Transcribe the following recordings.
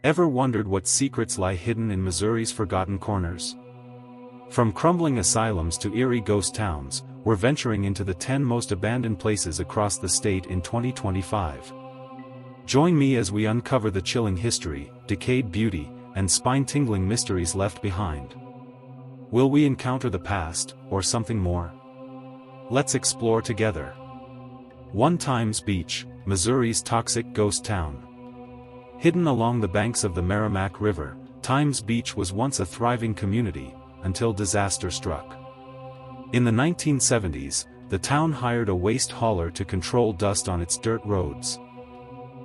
Ever wondered what secrets lie hidden in Missouri's forgotten corners? From crumbling asylums to eerie ghost towns, we're venturing into the 10 most abandoned places across the state in 2025. Join me as we uncover the chilling history, decayed beauty, and spine-tingling mysteries left behind. Will we encounter the past, or something more? Let's explore together. 1 Times Beach, Missouri's toxic ghost town. Hidden along the banks of the Merrimack River, Times Beach was once a thriving community, until disaster struck. In the 1970s, the town hired a waste hauler to control dust on its dirt roads.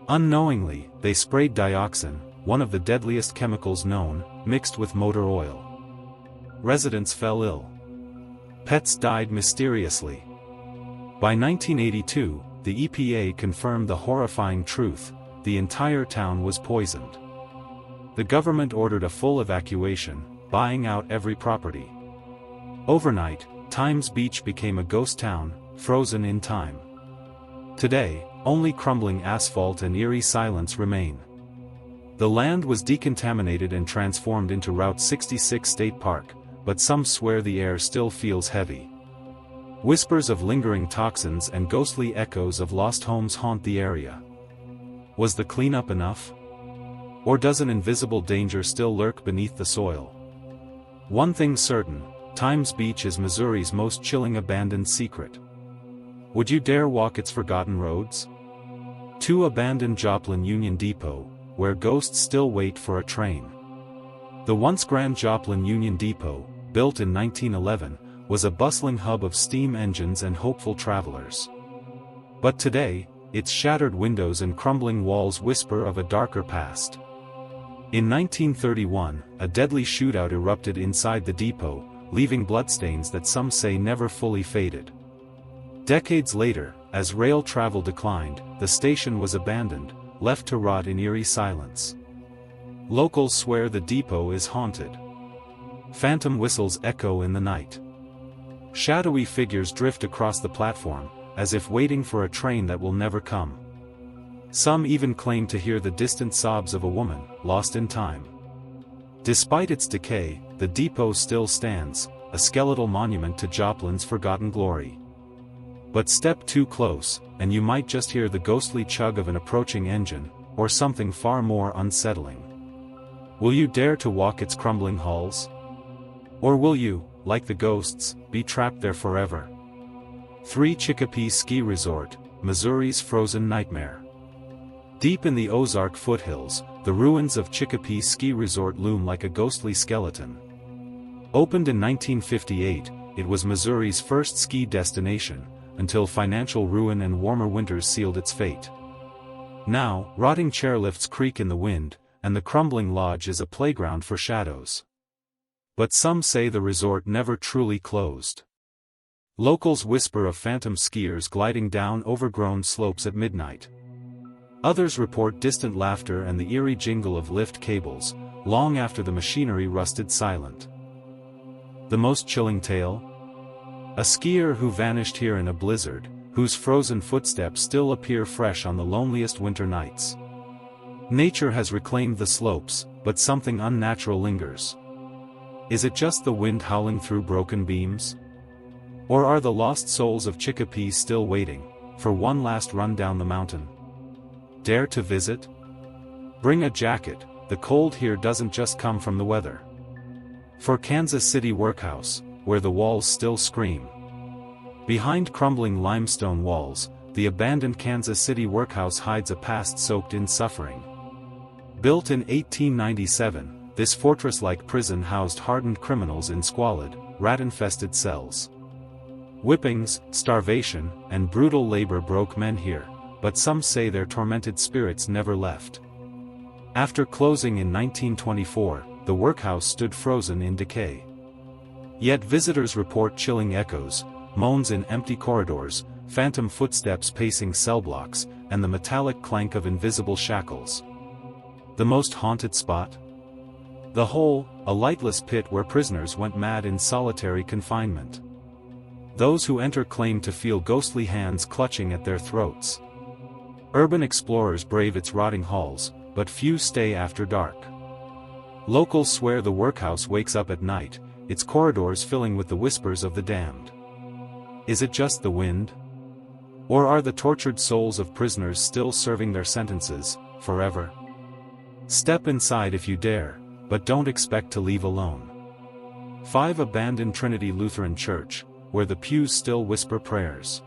Unknowingly, they sprayed dioxin, one of the deadliest chemicals known, mixed with motor oil. Residents fell ill. Pets died mysteriously. By 1982, the EPA confirmed the horrifying truth: the entire town was poisoned. The government ordered a full evacuation, buying out every property. Overnight, Times Beach became a ghost town, frozen in time. Today, only crumbling asphalt and eerie silence remain. The land was decontaminated and transformed into Route 66 State Park, but some swear the air still feels heavy. Whispers of lingering toxins and ghostly echoes of lost homes haunt the area. Was the cleanup enough? Or does an invisible danger still lurk beneath the soil? One thing's certain: Times Beach is Missouri's most chilling abandoned secret. Would you dare walk its forgotten roads? To abandoned Joplin Union Depot, where ghosts still wait for a train. The once grand Joplin Union Depot, built in 1911, was a bustling hub of steam engines and hopeful travelers. But today, its shattered windows and crumbling walls whisper of a darker past. In 1931, a deadly shootout erupted inside the depot, leaving bloodstains that some say never fully faded. Decades later, as rail travel declined, the station was abandoned, left to rot in eerie silence. Locals swear the depot is haunted. Phantom whistles echo in the night. Shadowy figures drift across the platform, as if waiting for a train that will never come. Some even claim to hear the distant sobs of a woman, lost in time. Despite its decay, the depot still stands, a skeletal monument to Joplin's forgotten glory. But step too close, and you might just hear the ghostly chug of an approaching engine, or something far more unsettling. Will you dare to walk its crumbling halls? Or will you, like the ghosts, be trapped there forever? 3 Chicopee Ski Resort, Missouri's frozen nightmare. Deep in the Ozark foothills, the ruins of Chicopee Ski Resort loom like a ghostly skeleton. Opened in 1958, it was Missouri's first ski destination, until financial ruin and warmer winters sealed its fate. Now, rotting chairlifts creak in the wind, and the crumbling lodge is a playground for shadows. But some say the resort never truly closed. Locals whisper of phantom skiers gliding down overgrown slopes at midnight. Others report distant laughter and the eerie jingle of lift cables, long after the machinery rusted silent. The most chilling tale? A skier who vanished here in a blizzard, whose frozen footsteps still appear fresh on the loneliest winter nights. Nature has reclaimed the slopes, but something unnatural lingers. Is it just the wind howling through broken beams? Or are the lost souls of Chicopee still waiting for one last run down the mountain? Dare to visit? Bring a jacket, the cold here doesn't just come from the weather. For Kansas City Workhouse, where the walls still scream. Behind crumbling limestone walls, the abandoned Kansas City Workhouse hides a past soaked in suffering. Built in 1897, this fortress-like prison housed hardened criminals in squalid, rat-infested cells. Whippings, starvation, and brutal labor broke men here, but some say their tormented spirits never left. After closing in 1924, the workhouse stood frozen in decay. Yet visitors report chilling echoes, moans in empty corridors, phantom footsteps pacing cell blocks, and the metallic clank of invisible shackles. The most haunted spot? The Hole, a lightless pit where prisoners went mad in solitary confinement. Those who enter claim to feel ghostly hands clutching at their throats. Urban explorers brave its rotting halls, but few stay after dark. Locals swear the workhouse wakes up at night, its corridors filling with the whispers of the damned. Is it just the wind? Or are the tortured souls of prisoners still serving their sentences, forever? Step inside if you dare, but don't expect to leave alone. 5 Abandoned Trinity Lutheran Church, where the pews still whisper prayers.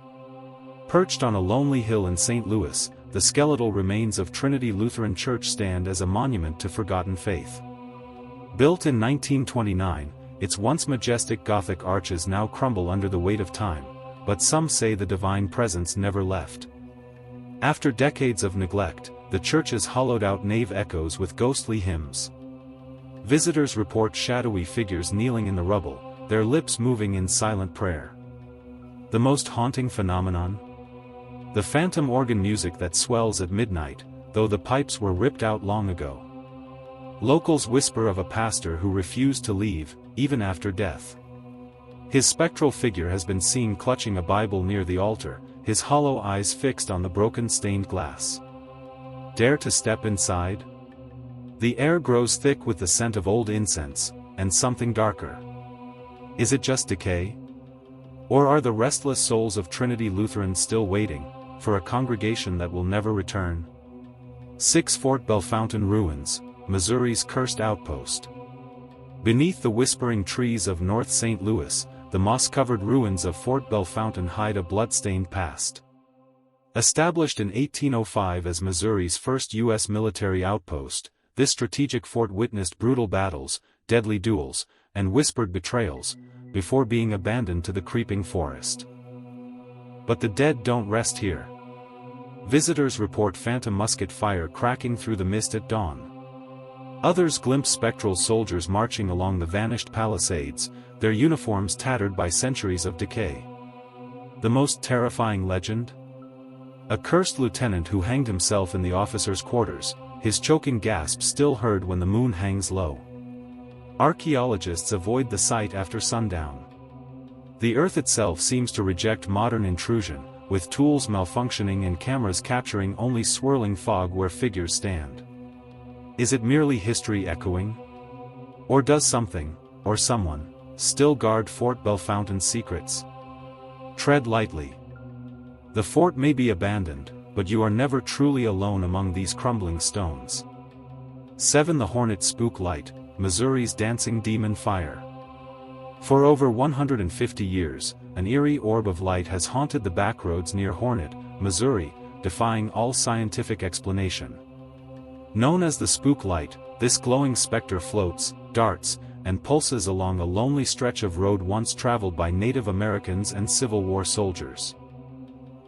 Perched on a lonely hill in St. Louis, the skeletal remains of Trinity Lutheran Church stand as a monument to forgotten faith. Built in 1929, its once majestic Gothic arches now crumble under the weight of time, but some say the divine presence never left. After decades of neglect, the church's hollowed-out nave echoes with ghostly hymns. Visitors report shadowy figures kneeling in the rubble, their lips moving in silent prayer. The most haunting phenomenon? The phantom organ music that swells at midnight, though the pipes were ripped out long ago. Locals whisper of a pastor who refused to leave, even after death. His spectral figure has been seen clutching a Bible near the altar, his hollow eyes fixed on the broken stained glass. Dare to step inside? The air grows thick with the scent of old incense, and something darker. Is it just decay? Or are the restless souls of Trinity Lutheran still waiting, for a congregation that will never return? 6 Fort Bellefontaine Ruins, Missouri's cursed outpost. Beneath the whispering trees of North St. Louis, the moss-covered ruins of Fort Bellefontaine hide a blood-stained past. Established in 1805 as Missouri's first U.S. military outpost, this strategic fort witnessed brutal battles, deadly duels, and whispered betrayals, before being abandoned to the creeping forest. But the dead don't rest here. Visitors report phantom musket fire cracking through the mist at dawn. Others glimpse spectral soldiers marching along the vanished palisades, their uniforms tattered by centuries of decay. The most terrifying legend? A cursed lieutenant who hanged himself in the officers' quarters, his choking gasp still heard when the moon hangs low. Archaeologists avoid the site after sundown. The earth itself seems to reject modern intrusion, with tools malfunctioning and cameras capturing only swirling fog where figures stand. Is it merely history echoing? Or does something, or someone, still guard Fort Bellefontaine's secrets? Tread lightly. The fort may be abandoned, but you are never truly alone among these crumbling stones. 7 The Hornet Spook Light, Missouri's dancing demon fire. For over 150 years, an eerie orb of light has haunted the backroads near Hornet, Missouri, defying all scientific explanation. Known as the Spook Light, this glowing specter floats, darts, and pulses along a lonely stretch of road once traveled by Native Americans and Civil War soldiers.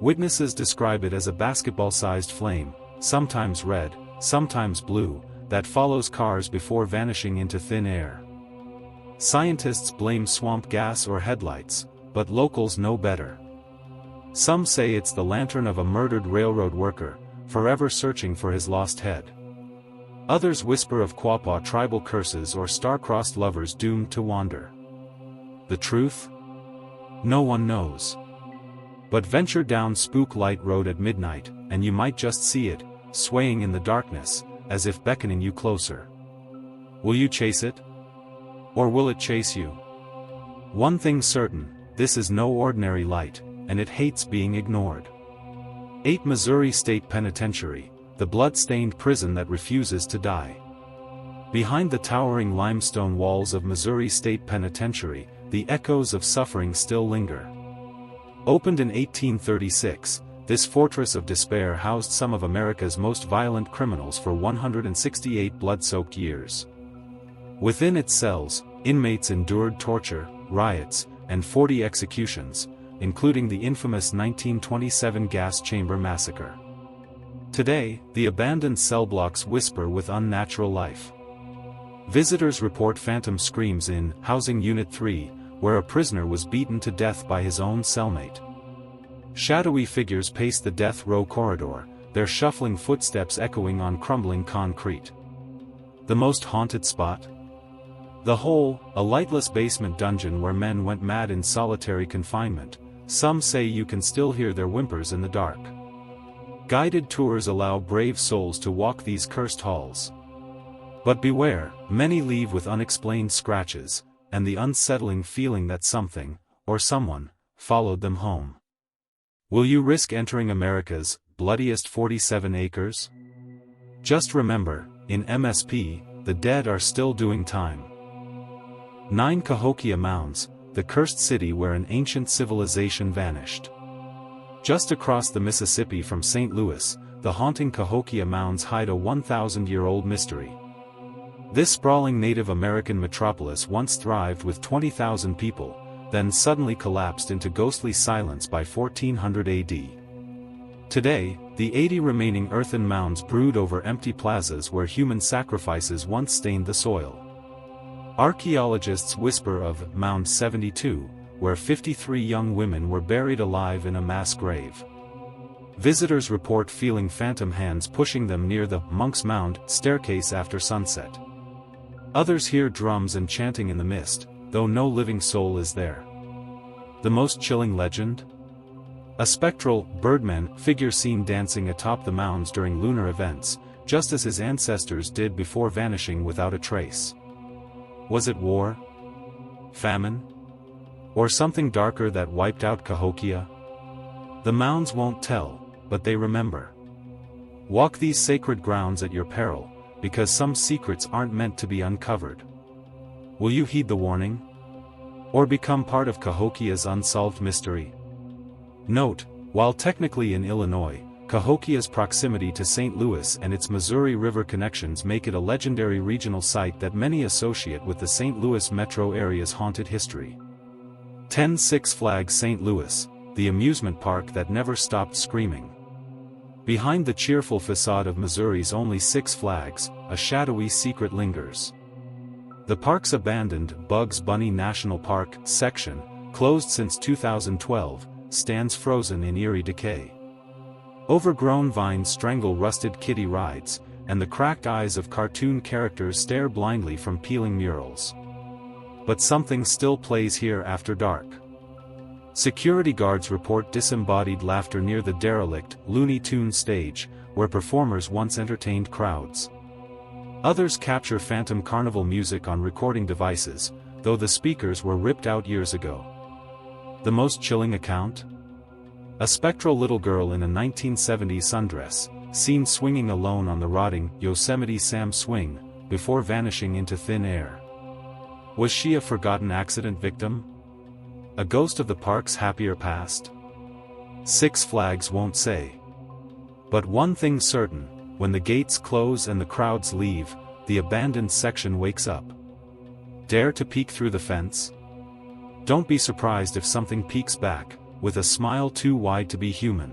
Witnesses describe it as a basketball-sized flame, sometimes red, sometimes blue, that follows cars before vanishing into thin air. Scientists blame swamp gas or headlights, but locals know better. Some say it's the lantern of a murdered railroad worker, forever searching for his lost head. Others whisper of Quapaw tribal curses or star-crossed lovers doomed to wander. The truth? No one knows. But venture down Spook Light Road at midnight, and you might just see it, swaying in the darkness, as if beckoning you closer. Will you chase it? Or will it chase you? One thing's certain, this is no ordinary light, and it hates being ignored. 8 Missouri State Penitentiary, the blood-stained prison that refuses to die. Behind the towering limestone walls of Missouri State Penitentiary, the echoes of suffering still linger. Opened in 1836, this fortress of despair housed some of America's most violent criminals for 168 blood-soaked years. Within its cells, inmates endured torture, riots, and 40 executions, including the infamous 1927 gas chamber massacre. Today, the abandoned cell blocks whisper with unnatural life. Visitors report phantom screams in Housing Unit 3, where a prisoner was beaten to death by his own cellmate. Shadowy figures pace the death row corridor, their shuffling footsteps echoing on crumbling concrete. The most haunted spot? The Hole, a lightless basement dungeon where men went mad in solitary confinement. Some say you can still hear their whimpers in the dark. Guided tours allow brave souls to walk these cursed halls. But beware, many leave with unexplained scratches, and the unsettling feeling that something, or someone, followed them home. Will you risk entering America's bloodiest 47 acres? Just remember, in MSP, the dead are still doing time. 9 Cahokia Mounds, the cursed city where an ancient civilization vanished. Just across the Mississippi from St. Louis, the haunting Cahokia Mounds hide a 1,000-year-old mystery. This sprawling Native American metropolis once thrived with 20,000 people, then suddenly collapsed into ghostly silence by 1400 AD. Today, the 80 remaining earthen mounds brood over empty plazas where human sacrifices once stained the soil. Archaeologists whisper of Mound 72, where 53 young women were buried alive in a mass grave. Visitors report feeling phantom hands pushing them near the Monk's Mound staircase after sunset. Others hear drums and chanting in the mist, though no living soul is there. The most chilling legend? A spectral, birdman figure seen dancing atop the mounds during lunar events, just as his ancestors did before vanishing without a trace. Was it war? Famine? Or something darker that wiped out Cahokia? The mounds won't tell, but they remember. Walk these sacred grounds at your peril, because some secrets aren't meant to be uncovered. Will you heed the warning? Or become part of Cahokia's unsolved mystery? Note, while technically in Illinois, Cahokia's proximity to St. Louis and its Missouri River connections make it a legendary regional site that many associate with the St. Louis metro area's haunted history. 10 Six Flags St. Louis, the amusement park that never stopped screaming. Behind the cheerful facade of Missouri's only Six Flags, a shadowy secret lingers. The park's abandoned Bugs Bunny National Park section, closed since 2012, stands frozen in eerie decay. Overgrown vines strangle rusted kiddie rides, and the cracked eyes of cartoon characters stare blindly from peeling murals. But something still plays here after dark. Security guards report disembodied laughter near the derelict Looney Tunes stage, where performers once entertained crowds. Others capture phantom carnival music on recording devices, though the speakers were ripped out years ago. The most chilling account? A spectral little girl in a 1970s sundress, seen swinging alone on the rotting Yosemite Sam swing, before vanishing into thin air. Was she a forgotten accident victim? A ghost of the park's happier past? Six Flags won't say. But one thing's certain, when the gates close and the crowds leave, the abandoned section wakes up. Dare to peek through the fence? Don't be surprised if something peeks back, with a smile too wide to be human.